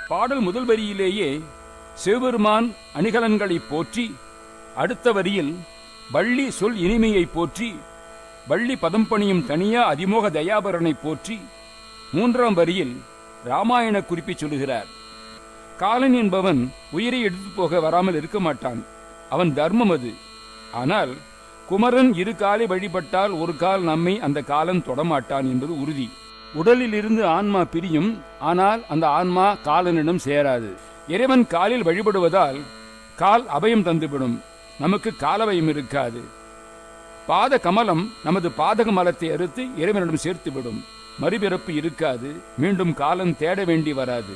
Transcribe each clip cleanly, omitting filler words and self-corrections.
பாடல் முதல் வரியிலேயே சிவபெருமான் அணிகலன்களை போற்றி, அடுத்த வரியில் வள்ளி சொல் இனிமையை போற்றி, வள்ளி பதம் பணியும் தனியா அதிமோக தயாபரனை போற்றி, மூன்றாம் வரியில் ராமாயண குறிப்பை சொல்லுகிறார். காலன் என்பவன் உயிரை எடுத்து போக வராமல் இருக்க மாட்டான். அவன் தர்மம் அது. ஆனால் குமரன் இரு காலை வழிபட்டால் ஒரு கால் நம்மை அந்த காலன் தொடமாட்டான் என்பது உறுதி. உடலில் இருந்து ஆன்மா பிரியும், ஆனால் அந்த ஆன்மா காலனிடம் சேராது. இறைவன் காலில் வழிபடுவதால் கால் அபயம் தந்துவிடும், நமக்கு காலபயம் இருக்காது. பாத கமலம் நமது பாதக மலத்தை அறுத்து இறைவனிடம் சேர்த்துவிடும், மறுபிறப்பு இருக்காது, மீண்டும் காலம் தேட வேண்டி வராது.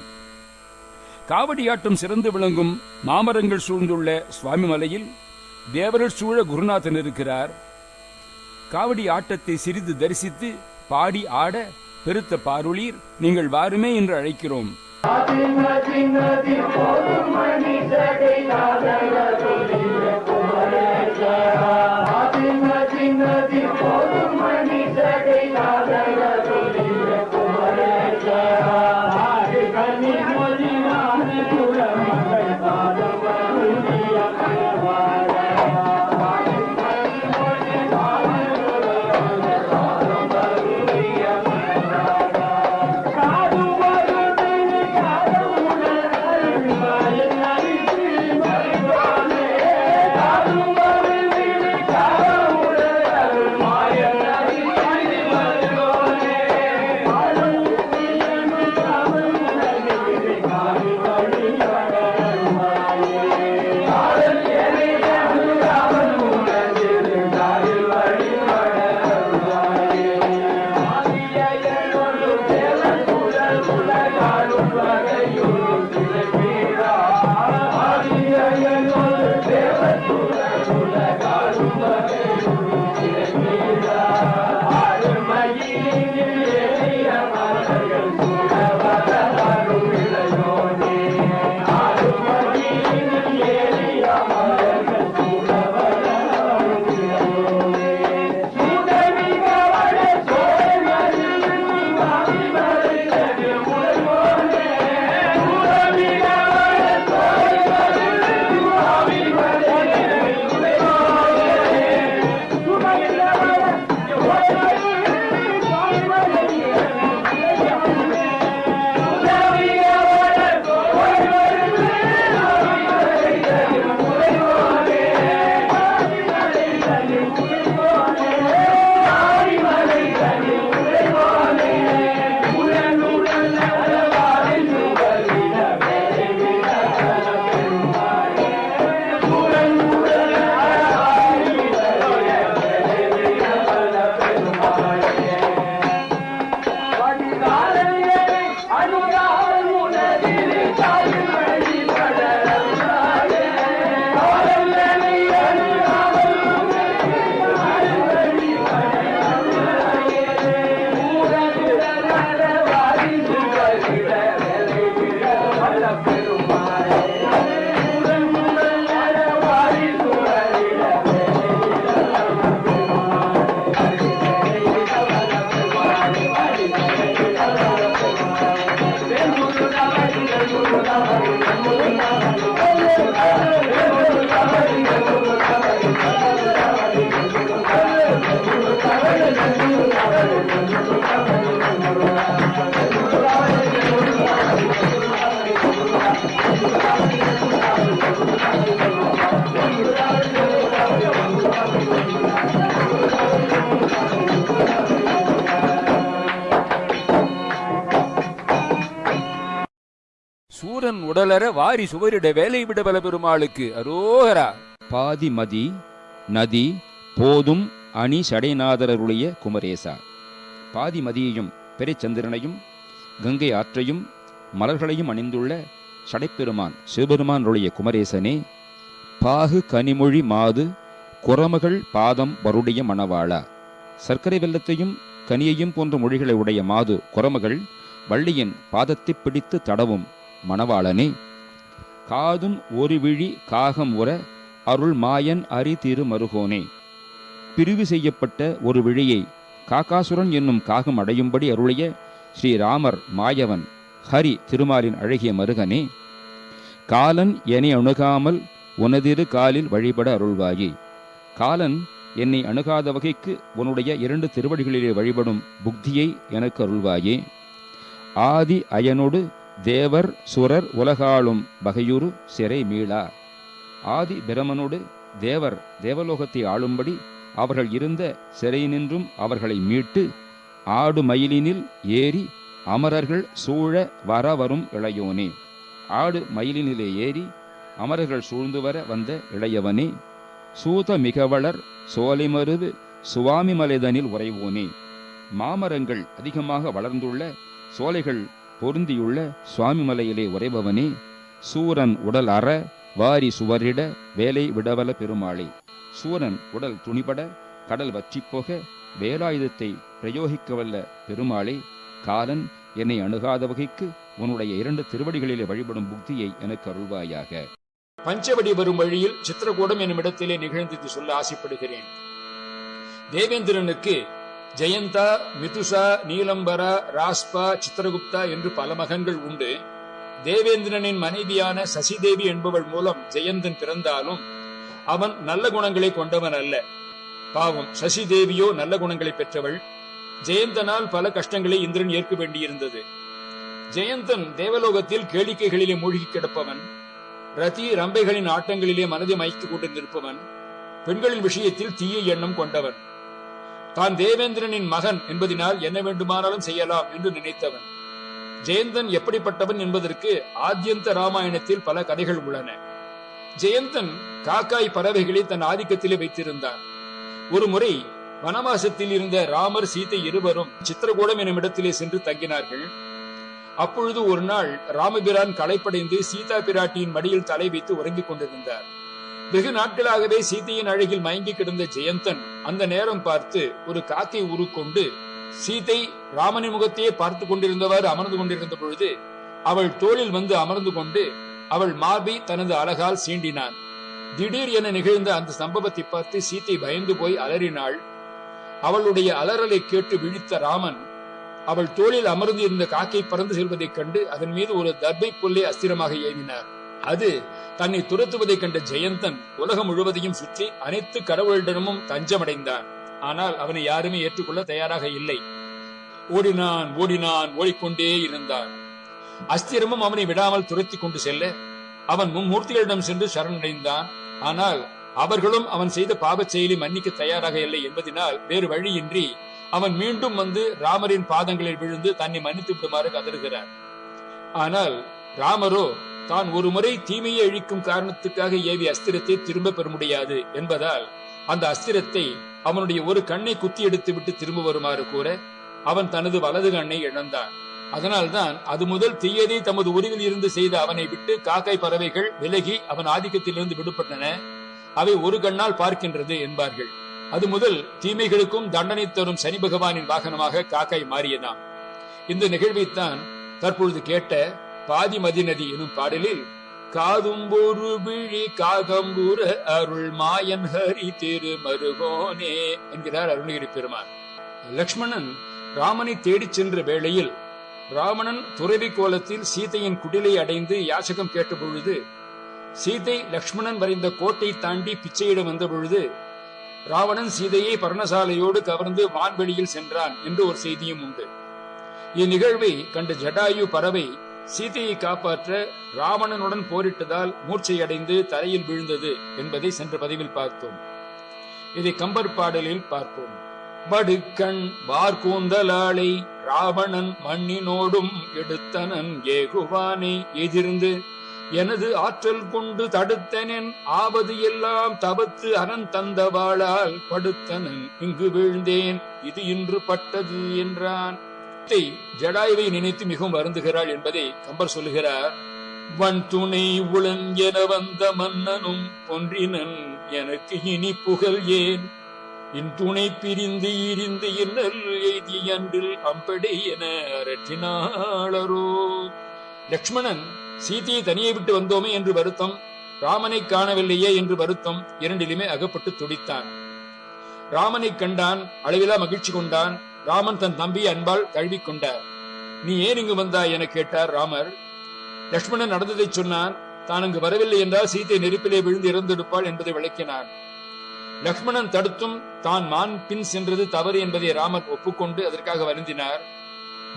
காவடியாட்டம் சிறந்து விளங்கும் மாமரங்கள் சூழ்ந்துள்ள சுவாமி மலையில் தேவர்கள் சூழ குருநாதன் இருக்கிறார். காவடி ஆட்டத்தை சிறிது தரிசித்து பாடி ஆட பெருத்த பாருளீர் நீங்கள் வாருமே என்று அழைக்கிறோம். உடலற வாரி சுவரிட வேலை விடவல பெருமாளுக்கு அரோகரா. பாதிமதி நதி போதும் அணி சடைநாதரருடைய குமரேசா. பாதிமதியையும் பெருச்சந்திரனையும் கங்கை ஆற்றையும் மலர்களையும் அணிந்துள்ள சடைப்பெருமான் சிவபெருமானுடைய குமரேசனே, பாகு கனிமொழி மாது குரமகள் பாதம் வருடைய மணவாளா. சர்க்கரை வெள்ளத்தையும் கனியையும் போன்ற மொழிகளை உடைய மாது குரமகள் வள்ளியின் பாதத்தை பிடித்து தடவும் மணவாளனே, காதும் ஒரு விழி காகம் உற அருள் மாயன் அரி திரு மருகோனே. பிரிவு செய்யப்பட்ட ஒரு விழியை காக்காசுரன் என்னும் காகம் அடையும்படி அருளிய ஸ்ரீராமர் மாயவன் ஹரி திருமாலின் அழகிய மருகனே, காலன் என்னை அணுகாமல் உனதிரு காலில் வழிபட அருள்வாயே. காலன் என்னை அணுகாத வகைக்கு உன்னுடைய 2 திருவடிகளிலே வழிபடும் புக்தியை எனக்கு அருள்வாயே. ஆதி அயனோடு தேவர் சுரர் உலகாளும் வகையுறு சிறை மீளா. ஆதி பிரமனோடு தேவர் தேவலோகத்தை ஆளும்படி அவர்கள் இருந்த சிறை நின்றும் அவர்களை மீட்டு ஆடு மயிலினில் ஏறி அமரர்கள் சூழ வரும் இளையோனே. ஆடு மயிலினிலே ஏறி அமரர்கள் சூழ்ந்து வர வந்த இளையவனே, சூத மிகவளர் சோலைமருது சுவாமி மலைதனில் உறைவோனே. மாமரங்கள் அதிகமாக வளர்ந்துள்ள சோலைகள் பொருந்தியுள்ள சுவாமி மலையிலே உறைபவனே, சூரன் உடல் அற வாரி சுவரிட வேலை விடவல பெருமாளே. சூரன் உடல் துணிபட கடல் வற்றிப்போக வேலாயுதத்தை பிரயோகிக்கவல்ல பெருமாளே, காலன் என்னை அணுகாத வகைக்கு உன்னுடைய 2 திருவடிகளிலே வழிபடும் புக்தியை எனக்கு அருள்வாயாக. பஞ்சவடி வரும் வழியில் சித்திரகூடம் என்னும் இடத்திலே நிகழ்ந்து சொல்ல ஆசைப்படுகிறேன். தேவேந்திரனுக்கு ஜெயந்தா, மிதுசா, நீலம்பரா, ராஸ்பா, சித்திரகுப்தா என்று பல மகன்கள் உண்டு. தேவேந்திரனின் மனைவியான சசிதேவி என்பவள் மூலம் ஜெயந்தன் பிறந்தாலும் அவன் நல்ல குணங்களை கொண்டவன் அல்ல. பாவம், சசிதேவியோ நல்ல குணங்களை பெற்றவள். ஜெயந்தனால் பல கஷ்டங்களை இந்திரன் ஏற்க வேண்டியிருந்தது. ஜெயந்தன் தேவலோகத்தில் கேளிக்கைகளிலே மூழ்கி கிடப்பவன். ரதி ரம்பைகளின் ஆட்டங்களிலே மனதை மயக்கிக் கொண்டு நிற்பவன். பெண்களின் விஷயத்தில் தீய எண்ணம் கொண்டவன். தான் தேவேந்திரனின் மகன் என்பதனால் என்ன வேண்டுமானாலும் செய்யலாம் என்று நினைத்தவன். ஜெயந்தன் எப்படிப்பட்டவன் என்பதற்கு ஆத்யந்த ராமாயணத்தில் பல கதைகள் உள்ளன. ஜெயந்தன் காக்காய் பறவைகளை தன் ஆதிக்கத்திலே வைத்திருந்தான். ஒரு முறை வனவாசத்தில் இருந்த ராமர் சீதை இருவரும் சித்திரகூடம் எனும் இடத்திலே சென்று தங்கினார்கள். அப்பொழுது ஒரு நாள் ராமபிரான் களைப்படைந்து சீதா பிராட்டியின் மடியில் தலை வைத்து உறங்கிக் கொண்டிருந்தார். வெகு நாட்களாகவே சீதையின் அழகில் மயங்கி கிடந்த ஜெயந்தன் அந்த நேரம் பார்த்து ஒரு காக்கை உருக்கொண்டு சீதை ராமனின் முகத்தையே பார்த்து கொண்டிருந்தவாறு அமர்ந்து கொண்டிருந்த பொழுது அவள் தோளில் வந்து அமர்ந்து கொண்டு அவள் மார்பை தனது அழகால் சீண்டினான். திடீர் என நிகழ்ந்த அந்த சம்பவத்தை பார்த்து சீதை பயந்து போய் அலறினாள். அவளுடைய அலறலை கேட்டு விழித்த ராமன் அவள் தோளில் அமர்ந்து இருந்த காக்கை பறந்து செல்வதைக் கண்டு அதன் மீது ஒரு தர்பை புல்லை அஸ்திரமாக ஏவினார். அது தன்னை துரத்துவதைக் கண்ட ஜெயந்தன் உலகம் முழுவதையும் சுற்றி அனைத்து கடவுளிடமும் தஞ்சமடைந்தான். ஆனால் அவனை யாருமே ஏற்றுக்கொள்ள தயாராக இல்லை. ஓடினான் ஓடினான், ஓடிக்கொண்டே இருந்தான். அஸ்திரமும் அவனை விடாமல் துரத்தி கொண்டு செல்ல அவன் மும்மூர்த்திகளிடம் சென்று சரணடைந்தான். ஆனால் அவர்களும் அவன் செய்த பாவச் செயலை மன்னிக்க தயாராக இல்லை என்பதனால் வேறு வழியின்றி அவன் மீண்டும் வந்து ராமரின் பாதங்களில் விழுந்து தன்னை மன்னித்து விடுமாறு கதறுகிறார். ஆனால் ராமரோ தான் ஒரு முறை தீமையை அழிக்கும் காரணத்துக்காக ஏவி அஸ்திரத்தை திரும்ப பெற முடியாது என்பதால் அந்த அஸ்திரத்தை அவனுடைய ஒரு கண்ணை குத்தி எடுத்து விட்டு திரும்ப வருமாறு கூற அவன் தனது வலது கண்ணை இழந்தான். அதனால்தான் அது முதல் தீயதை தமது உருவில் இருந்து செய்த அவனை விட்டு காக்காய் பறவைகள் விலகி அவன் ஆதிக்கத்திலிருந்து விடுபட்டன. அவை ஒரு கண்ணால் பார்க்கின்றது என்பார்கள். அது முதல் தீமைகளுக்கும் தண்டனை தரும் சனி பகவானின் வாகனமாக காக்காய் மாறியதாம். இந்த நிகழ்வைத்தான் தற்பொழுது கேட்ட பாதிமதி நதி எனும் பாடலில் காதும்பொரு விழி காகம்பூர அருள் மாயன் ஹரி திரு மருகோனே என்கிறார் அருணகிரி பெருமான். லக்ஷ்மணன் ராமனை தேடிச் சென்ற வேளையில் ராவணன் துறவி கோலத்தில் சீதையின் குடிலை அடைந்து யாசகம் கேட்ட பொழுது சீதை லக்ஷ்மணன் வரைந்த கோட்டை தாண்டி பிச்சையிட வந்த பொழுது ராவணன் சீதையை பர்ணசாலையோடு கவர்ந்து வான்வெளியில் சென்றான் என்று ஒரு செய்தியும் உண்டு. இந்நிகழ்வை கண்ட ஜடாயு பறவை சீதையை காப்பாற்ற ராவணனுடன் போரிட்டதால் மூர்ச்சையடைந்து தரையில் வீழ்ந்தது என்பதை சென்ற பதிவில் பார்த்தோம். இதை கம்பர் பாடலில் பார்ப்போம். வடுக்கண் வார்கூந்தலாளை ராவணன் மண்ணினோடும் எடுத்தனன் ஏகுவானை எதிர்ந்து எனது ஆற்றல் கொண்டு தடுத்தனன் ஆவது எல்லாம் தபத்து அனன் தந்த வாளால் படுத்தனன் இங்கு வீழ்ந்தேன் இது இன்று பட்டது என்றான். ஜடாயுவை நினைத்து மிகவும் வருந்துகிறாள் என்பதை கம்பர் சொல்லுகிறார். வன் துணை உளன் என வந்த மன்னனும் பொன்றினன் எனக்கு இனி புகழ் ஏன் இன் துணை பிரிந்து இரிந்து இன்னல் எய்திய அன்றில் அம்படை என அரற்றினாளரோ. லக்ஷ்மணன் சீதையை தனியே விட்டு வந்தோமே என்று வருத்தம், ராமனை காணவில்லையே என்று வருத்தம், இரண்டிலுமே அகப்பட்டு துடித்தான். ராமனை கண்டான், அளவிலா மகிழ்ச்சி கொண்டான். ராமன் தன் தம்பியை அன்பால் தழுவிக் கொண்டார். நீ ஏன் இங்கு வந்தாய் என கேட்டார் ராமர். லக்ஷ்மணன் நடந்ததை சொன்னான். தான் அங்கு வரவில்லை என்றால் சீதை நெருப்பிலே விழுந்து இறந்தெடுப்பாள் என்பதை விளக்கினான். லக்ஷ்மணன் தடுத்தும் தான் மான் பின் சென்றது தவறு என்பதை ராமர் ஒப்புக்கொண்டு அதற்காக வருந்தினார்.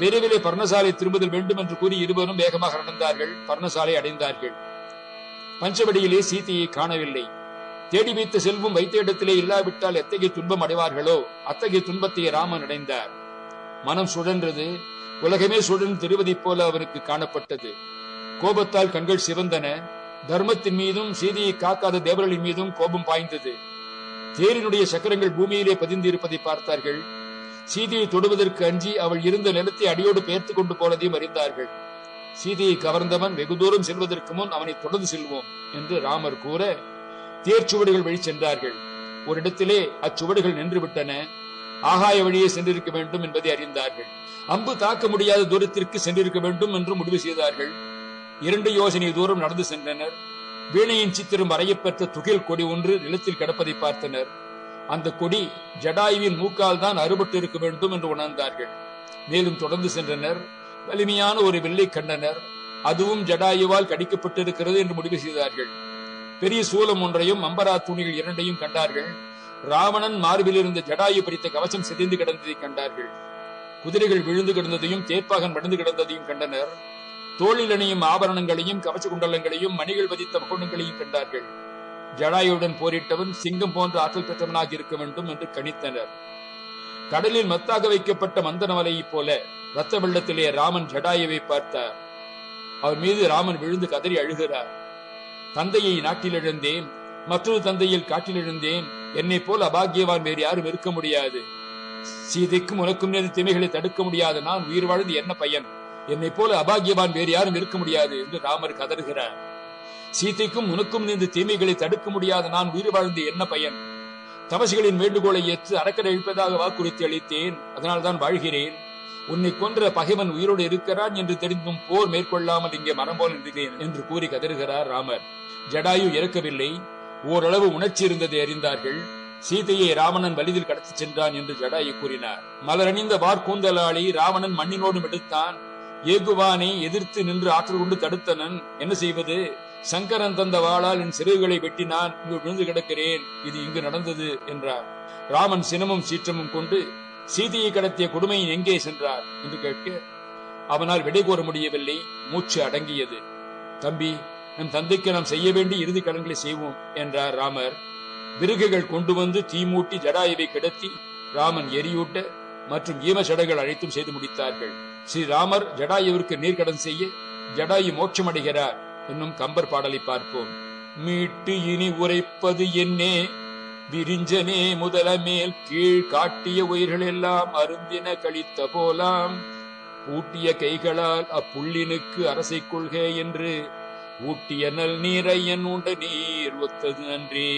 விரைவிலே பர்ணசாலை திரும்புதல் வேண்டும் என்று கூறி இருவரும் வேகமாக நடந்தார்கள். பர்ணசாலை அடைந்தார்கள். பஞ்சவடியிலே சீதையை காணவில்லை. தேடி வைத்த செல்வம் வைத்த இடத்திலே இல்லாவிட்டால் எத்தகைய துன்பம் அடைவார்களோ அத்தகைய துன்பத்தை ராமன் அடைந்தார். மனம் சுழன்றது. உலகமே சுழன் திருவதி போல அவனுக்கு காணப்பட்டது. கோபத்தால் கண்கள் சிவந்தன. தர்மத்தின் மீதும் சீதையை காக்காத தேவர்களின் மீதும் கோபம் பாய்ந்தது. தேரினுடைய சக்கரங்கள் பூமியிலே பதிந்து இருப்பதை பார்த்தார்கள். சீதையை தொடுவதற்கு அஞ்சி அவள் இருந்த நிலத்தை அடியோடு பெயர்த்து கொண்டு போனதையும் அறிந்தார்கள். சீதையை கவர்ந்தவன் வெகு தூரம் செல்வதற்கு முன் அவனை தொடர்ந்து செல்வோம் என்று ராமர் கூற தேர்ச்சுவடுகள் வழி சென்றார்கள். ஒரு இடத்திலே அச்சுவடுகள் நின்று விட்டன. ஆகாய வழியே சென்றிருக்க வேண்டும் என்பதை அறிந்தார்கள். அம்பு தாக்க முடியாத தூரத்திற்கு சென்றிருக்க வேண்டும் என்று முடிவு செய்தார்கள். 2 யோசனை தூரம் நடந்து சென்றனர். வீணையின் சித்திரம் வரையப்பெற்ற துகில் கொடி ஒன்று நிலத்தில் கிடப்பதை பார்த்தனர். அந்த கொடி ஜடாயுவின் மூக்கால் தான் அறுபட்டு இருக்க வேண்டும் என்று உணர்ந்தார்கள். மேலும் தொடர்ந்து சென்றனர். வலிமையான ஒரு வில்லை கண்டனர். அதுவும் ஜடாயுவால் கடிக்கப்பட்டிருக்கிறது என்று முடிவு செய்தார்கள். பெரிய சூலம் ஒன்றையும் அம்பரா துணிகள் 2ஐயும் கண்டார்கள். ராவணன் மார்பில் இருந்த ஜடாயு பிடித்த கவசம் சிதைந்து கிடந்ததை கண்டார்கள். குதிரைகள் விழுந்து கிடந்ததையும் தேர்ப்பாகன் மடிந்து கிடந்ததையும் கண்டனர். தோளில் அணியும் ஆபரணங்களையும் கவச குண்டலங்களையும் மணிகள் பதித்த முகங்களையும் கண்டார்கள். ஜடாயுடன் போரிட்டவன் சிங்கம் போன்ற ஆற்றல் பெற்றவனாக இருக்க வேண்டும் என்று கணித்தனர். கடலில் மத்தாக வைக்கப்பட்ட மந்தனவலையைப் போல ரத்த வெள்ளத்திலே ராமன் ஜடாயுவை பார்த்தார். அவர் மீது ராமன் விழுந்து கதறி அழுகிறார். தந்தையை நாட்டில் இழந்தேன், மற்றொரு தந்தையில் காட்டில் இழந்தேன். என்னை போல் அபாகியவான் வேறு யாரும் இருக்க முடியாது. சீதைக்கும் உனக்கும் நேர்ந்த தீமைகளை தடுக்க முடியாத நான் உயிர் வாழ்ந்து என்ன பயன்? என்னை போல அபாகியவான் வேறு யாரும் இருக்க முடியாது என்று ராமர் கதறுகிறார். சீதைக்கும் உனக்கும் நேர்ந்த தீமைகளை தடுக்க முடியாத நான் உயிர் வாழ்ந்து என்ன பயன்? தபசிகளின் வேண்டுகோளை ஏற்று அரக்கரை அழிப்பதாக வாக்குறுதி அளித்தேன். அதனால் தான் வாழ்கிறேன். உன்னை கொன்ற பகைவன் உயிரோடு இருக்கிறான் என்று தெரிந்தும் போர் மேற்கொள்ளாமல் இங்கே மரம் போல் நின்றேன் என்று கூறி கதறுகிறார் ராமர். ஜடாயு இறக்கவில்லை. ஓரளவு உணர்ச்சி இருந்ததை அறிந்தார்கள். சீதையை ராவணன் வலிதில் கடத்தி சென்றான் என்று ஜடாயு கூறினார். மலரணிந்த வார்கூந்தலாளி ராவணன் மண்ணினோடும் எடுத்தான். ஏகுவானை எதிர்த்து நின்று ஆற்றல் கொண்டு தடுத்தனன். என்ன செய்வது? சங்கரன் தந்த வாளால் என் சிறுகளை வெட்டினான். இங்கு விழுந்து கிடக்கிறேன். இது இங்கு நடந்தது என்றார். ராமன் சினமும் சீற்றமும் கொண்டு சீதையை கடத்திய கொடுமையின் எங்கே சென்றார் என்று கேட்க அவனால் விடை கூற முடியவில்லை. மூச்சு அடங்கியது. தம்பி, நம் தந்தைக்கு நாம் செய்ய வேண்டிய இறுதி கடன்களை செய்வோம் என்றார் ராமர். விறகுகள் கொண்டு வந்து தீமூட்டி ஜடாயுவை கிடத்தி ராமன் எரியூட்ட மற்றும் ஈமச்சடங்கள் அழைத்தும் செய்து முடித்தார்கள். ஸ்ரீராமர் ஜடாயுவிற்கு நீர்க்கடன் செய்ய ஜடாயு மோட்சமடைகிறார் என்னும் கம்பர் பாடலை பார்ப்போம். மீட்டு இனி உரைப்பது என்னே விரிஞ்சனே முதல மேல் கீழ் காட்டிய உயிர்கள் எல்லாம் அருந்தின கழித்த போலாம் பூட்டிய கைகளால் அப்புள்ளினுக்கு அரசை கொள்கை என்று ஊட்டிய நல் நீரையன் உண்ட நீர் ஒத்தது நன்றே.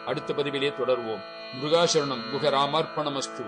அடுத்த பதிவிலே தொடர்வோம். முருகாசரணம். குகராமார்ப்பணமஸ்து.